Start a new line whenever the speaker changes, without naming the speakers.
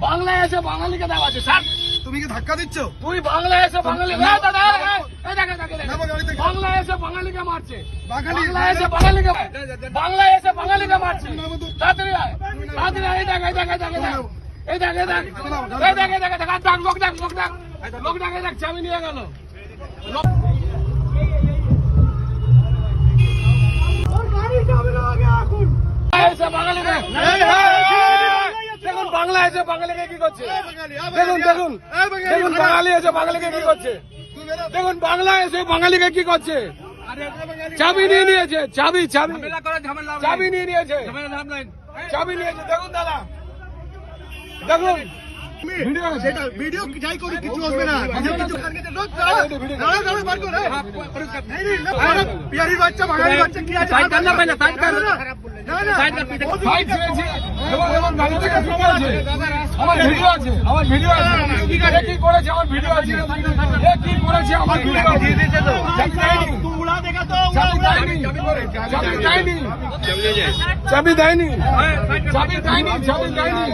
বাংলাদেশে বাঙালিকে দেওয়া আছে স্যার।
তুমি কি ধাক্কা দিচ্ছ?
তুই বাংলাদেশে বাঙালি বাংলাদেশে বাঙালিকে মারছে, বাংলাদেশে বাঙালিকে মারছে। তাড়াতাড়ি আয়, তাড়াতাড়ি আয়। এই দেখ, এই দেখ, এই দেখ, এই দেখ, এই দেখ, এই দেখ, এই দেখ, এই দেখ, ডাক, লোক ডাক, লোক ডাক, লোক ডাক, এই দেখ, চাবি নিয়ে গেল। দেখুন বাংলাদেশে বাঙালিকে কি করছে, দেখুন দেখুন দেখুন বাঙালি এসে বাঙালিকে কি করছে, দেখুন বাংলা এসে বাঙালিকে কি করছে। চাবি নিয়ে নিয়েছে, চাবি চাবি চাবি নিয়ে নিয়েছে, চাবি নিয়েছে। দেখুন দাদা, দেখুন
ভিডিও যাই করি কিছু আসবে না। বিহারির বাচ্চা বাঙালি বাচ্চা কি আছে?
আমার ভিডিও আছে, আমার ভিডিও আছে, কি করেছে আমার ভিডিও আছে, কি করেছে আমার ভিডিও আছে। চাবি দেয়নি, চাবি দেয়নি, চাবি দেয়নি, চাবি দেয়নি।